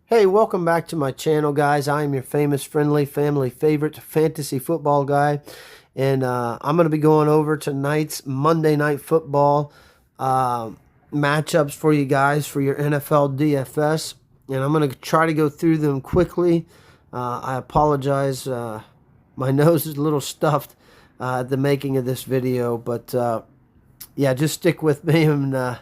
Hey, welcome back to my channel, guys. I am your famous, friendly, family favorite fantasy football guy. And I'm going to be going over tonight's Monday Night Football uh, matchups for you guys for your NFL DFS. And I'm going to try to go through them quickly. I apologize. My nose is a little stuffed at the making of this video. But yeah, just stick with me and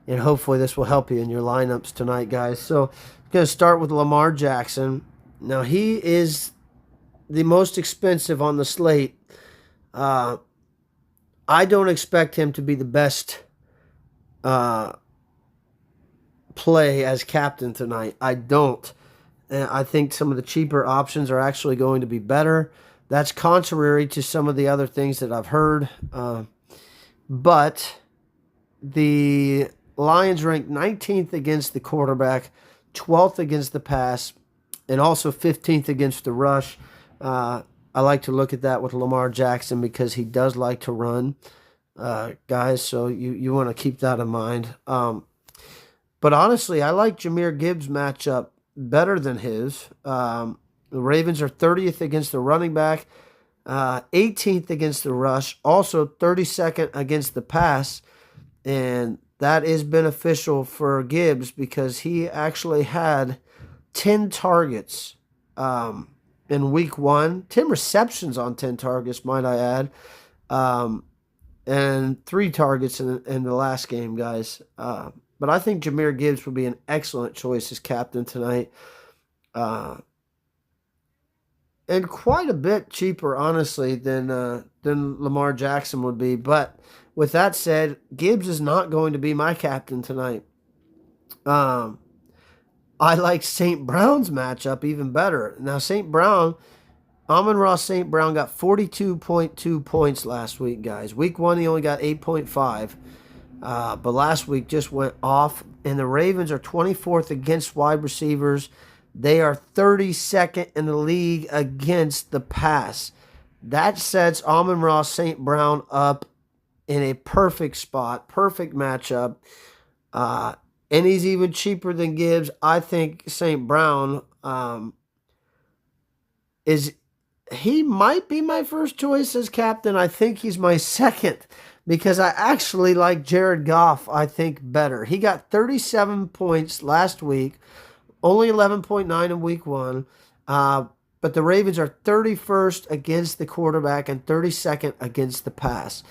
hopefully this will help you in your lineups tonight, guys. So I'm going to start with Lamar Jackson. Now, he is the most expensive on the slate. Uh, I don't expect him to be the best uh, play as captain tonight. I don't. And I think some of the cheaper options are actually going to be better. That's contrary to some of the other things that I've heard. But the Lions ranked 19th against the quarterback, 12th against the pass, and also 15th against the rush. I like to look at that with Lamar Jackson because he does like to run, guys. So you want to keep that in mind. But honestly, I like Jahmyr Gibbs' matchup better than his. The Ravens are 30th against the running back, 18th against the rush, also 32nd against the pass. And that is beneficial for Gibbs because he actually had 10 targets in week 1, 10 receptions on 10 targets, might I add, and 3 targets in the last game, guys. But I think Jahmyr Gibbs would be an excellent choice as captain tonight. And quite a bit cheaper, honestly, than Lamar Jackson would be. But with that said, Gibbs is not going to be my captain tonight. I like St. Brown's matchup even better. Now, St. Brown, Amon-Ra St. Brown got 42.2 points last week, guys. Week 1, he only got 8.5. But last week just went off. And the Ravens are 24th against wide receivers. They are 32nd in the league against the pass. That sets Amon-Ra St. Brown up in a perfect spot, perfect matchup. And he's even cheaper than Gibbs. I think St. Brown he might be my first choice as captain. I think he's my second because I actually like Jared Goff, I think, better. He got 37 points last week, only 11.9 in week 1. But the Ravens are 31st against the quarterback and 32nd against the pass.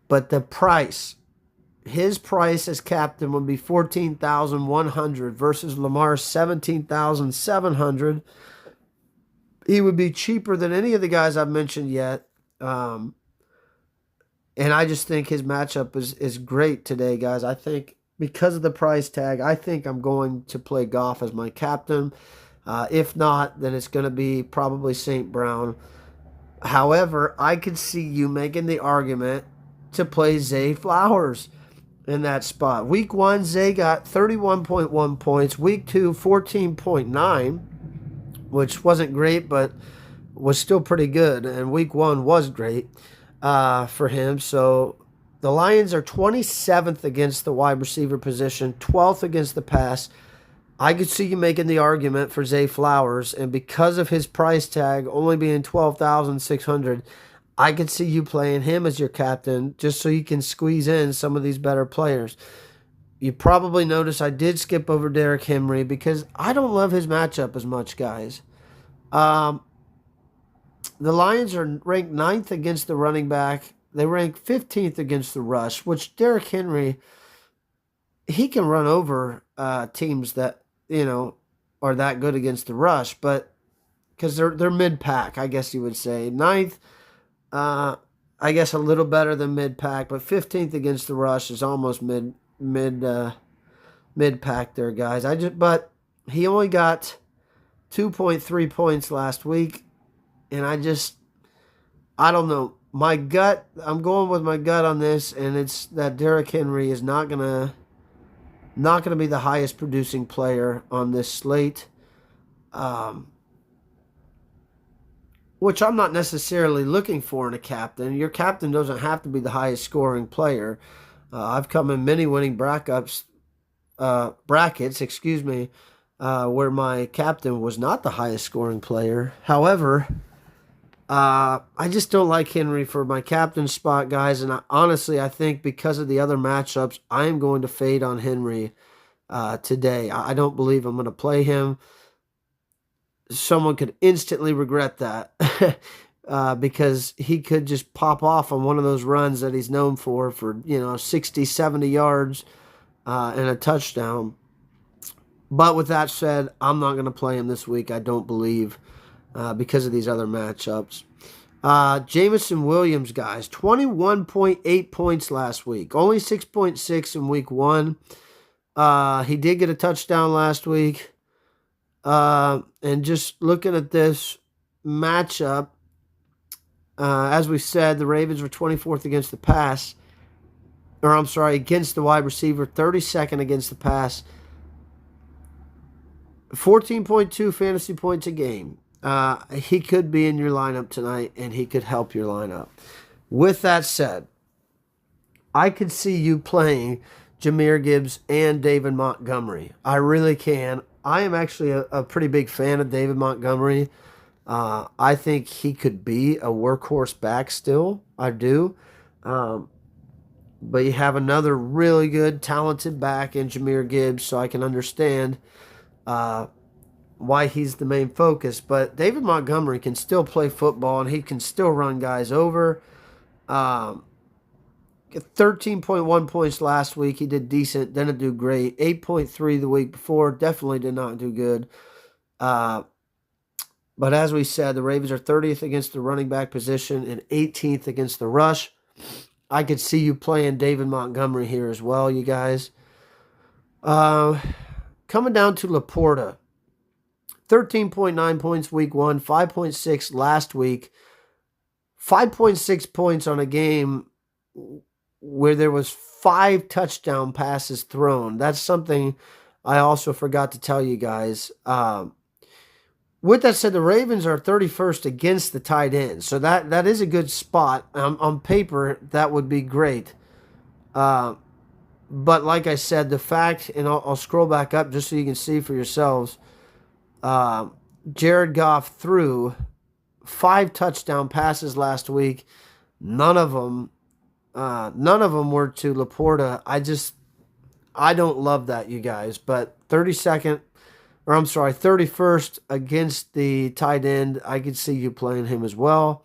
But the price, his price as captain would be $14,100 versus Lamar's $17,700. He would be cheaper than any of the guys I've mentioned yet. And I just think his matchup is great today, guys. I think because of the price tag, I think I'm going to play Goff as my captain. If not, then it's going to be probably St. Brown. However, I could see you making the argument to play Zay Flowers in that spot. Week 1, Zay got 31.1 points. Week 2, 14.9, which wasn't great, but was still pretty good. And week 1 was great for him. So the Lions are 27th against the wide receiver position, 12th against the pass. I could see you making the argument for Zay Flowers, and because of his price tag only being $12,600, I could see you playing him as your captain just so you can squeeze in some of these better players. You probably noticed I did skip over Derrick Henry because I don't love his matchup as much, guys. The Lions are ranked 9th against the running back. They rank 15th against the rush, which Derrick Henry, he can run over teams that, are that good against the rush, but because they're mid-pack, I guess you would say. 9th, I guess a little better than mid-pack, but 15th against the rush is almost mid-pack there, guys. But he only got 2.3 points last week, and I don't know. I'm going with my gut on this, and it's that Derrick Henry is not gonna be the highest producing player on this slate. Which I'm not necessarily looking for in a captain. Your captain doesn't have to be the highest scoring player. I've come in many winning brackets, where my captain was not the highest scoring player. However, I just don't like Henry for my captain spot, guys. And honestly, I think because of the other matchups, I am going to fade on Henry today. I don't believe I'm going to play him. Someone could instantly regret that because he could just pop off on one of those runs that he's known for 60, 70 yards and a touchdown. But with that said, I'm not going to play him this week, I don't believe, because of these other matchups. Jameson Williams, guys, 21.8 points last week. Only 6.6 in week 1. He did get a touchdown last week. And just looking at this matchup, as we said, the Ravens were 24th against the pass. Or I'm sorry, against the wide receiver, 32nd against the pass. 14.2 fantasy points a game. He could be in your lineup tonight, and he could help your lineup. With that said, I could see you playing Jahmyr Gibbs and David Montgomery. I really can. I am actually a pretty big fan of David Montgomery. I think he could be a workhorse back still. I do. But you have another really good, talented back in Jahmyr Gibbs, so I can understand why he's the main focus. But David Montgomery can still play football, and he can still run guys over. 13.1 points last week. He did decent, didn't do great. 8.3 the week before. Definitely did not do good. But as we said, the Ravens are 30th against the running back position and 18th against the rush. I could see you playing David Montgomery here as well, you guys. Coming down to Laporta. 13.9 points week 1, 5.6 last week. 5.6 points on a game where there was 5 touchdown passes thrown. That's something I also forgot to tell you guys. With that said, the Ravens are 31st against the tight end. So that is a good spot. On paper, that would be great. But like I said, the fact, and I'll scroll back up just so you can see for yourselves, Jared Goff threw 5 touchdown passes last week. None of them were to Laporta. I don't love that, you guys. But 31st against the tight end. I could see you playing him as well.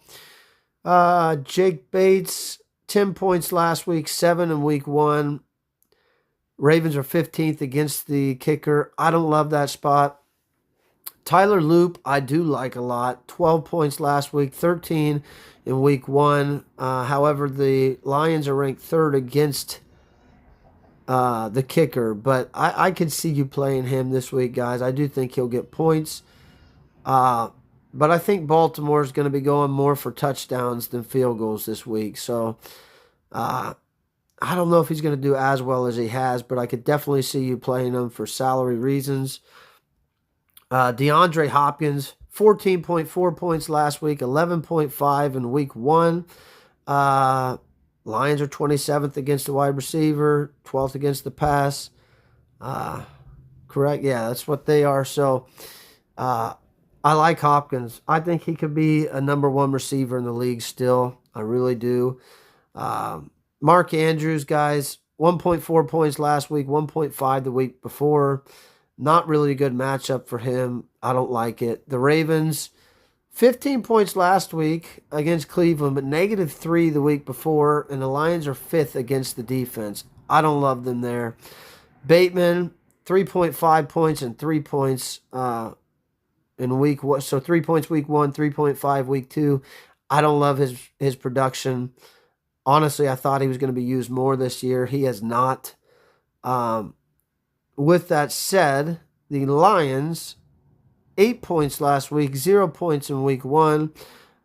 Jake Bates, 10 points last week, 7 in week 1. Ravens are 15th against the kicker. I don't love that spot. Tyler Loop, I do like a lot. 12 points last week, 13 in week 1. However, the Lions are ranked 3rd against the kicker. But I could see you playing him this week, guys. I do think he'll get points. But I think Baltimore is going to be going more for touchdowns than field goals this week. So I don't know if he's going to do as well as he has, but I could definitely see you playing him for salary reasons. DeAndre Hopkins, 14.4 points last week, 11.5 in week 1. Lions are 27th against the wide receiver, 12th against the pass. Correct? Yeah, that's what they are. So I like Hopkins. I think he could be a number 1 receiver in the league still. I really do. Mark Andrews, guys, 1.4 points last week, 1.5 the week before. Not really a good matchup for him. I don't like it. The Ravens, 15 points last week against Cleveland, but -3 the week before. And the Lions are 5th against the defense. I don't love them there. Bateman, 3.5 points and 3 points in week 1. So 3 points week 1, 3.5 week 2. I don't love his production. Honestly, I thought he was going to be used more this year. He has not. With that said, the Lions, 8 points last week, 0 points in week 1.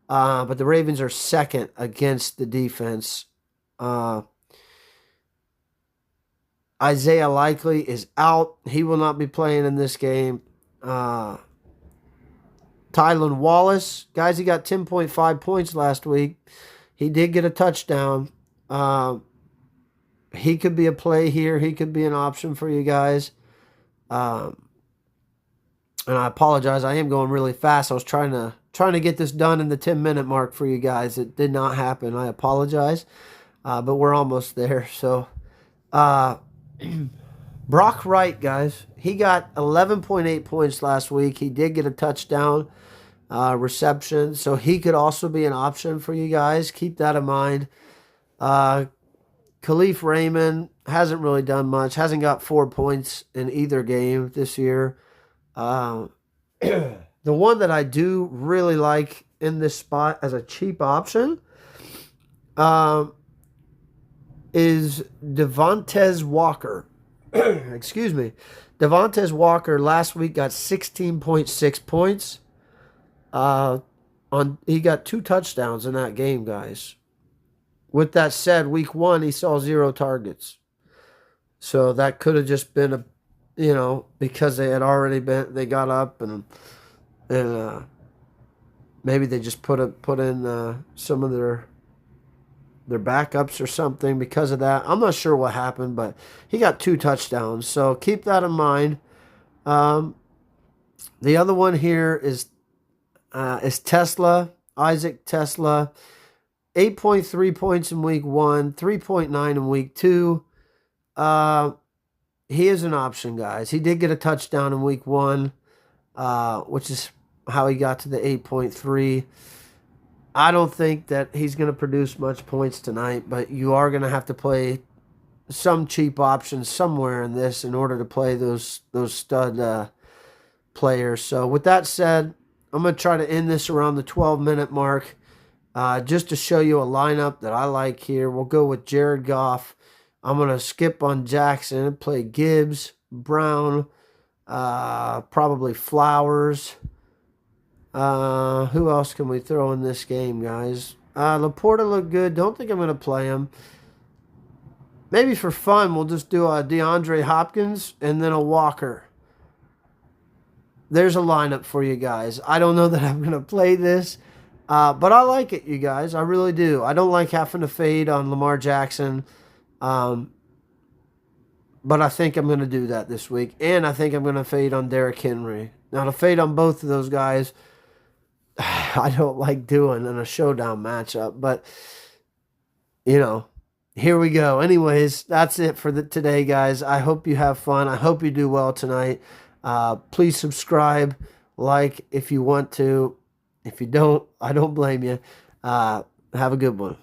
But the Ravens are 2nd against the defense. Isaiah Likely is out. He will not be playing in this game. Tylan Wallace, guys, he got 10.5 points last week. He did get a touchdown. He could be a play here. He could be an option for you guys. And I apologize. I am going really fast. I was trying to get this done in the 10-minute mark for you guys. It did not happen. I apologize. But we're almost there. So, Brock Wright, guys, he got 11.8 points last week. He did get a touchdown reception, so he could also be an option for you guys. Keep that in mind. Khalif Raymond hasn't really done much. Hasn't got 4 points in either game this year. The one that I do really like in this spot as a cheap option is Devontae Walker. Excuse me. Devontae Walker last week got 16.6 points. He got 2 touchdowns in that game, guys. With that said, week 1 he saw 0 targets. So that could have just been because they got up and maybe they just put in some of their backups or something because of that. I'm not sure what happened, but he got 2 touchdowns. So keep that in mind. The other one here is Tesla, Isaac Tesla. 8.3 points in week 1, 3.9 in week 2. He is an option, guys. He did get a touchdown in week 1, which is how he got to the 8.3. I don't think that he's going to produce much points tonight, but you are going to have to play some cheap options somewhere in this in order to play those stud players. So with that said, I'm going to try to end this around the 12-minute mark. Just to show you a lineup that I like here, we'll go with Jared Goff. I'm going to skip on Jackson and play Gibbs, Brown, probably Flowers. Who else can we throw in this game, guys? Laporta looked good. Don't think I'm going to play him. Maybe for fun, we'll just do a DeAndre Hopkins and then a Walker. There's a lineup for you guys. I don't know that I'm going to play this. But I like it, you guys. I really do. I don't like having to fade on Lamar Jackson. But I think I'm going to do that this week. And I think I'm going to fade on Derrick Henry. Now, to fade on both of those guys, I don't like doing in a showdown matchup. But, here we go. Anyways, that's it for today, guys. I hope you have fun. I hope you do well tonight. Please subscribe, like if you want to. If you don't, I don't blame you. Have a good one.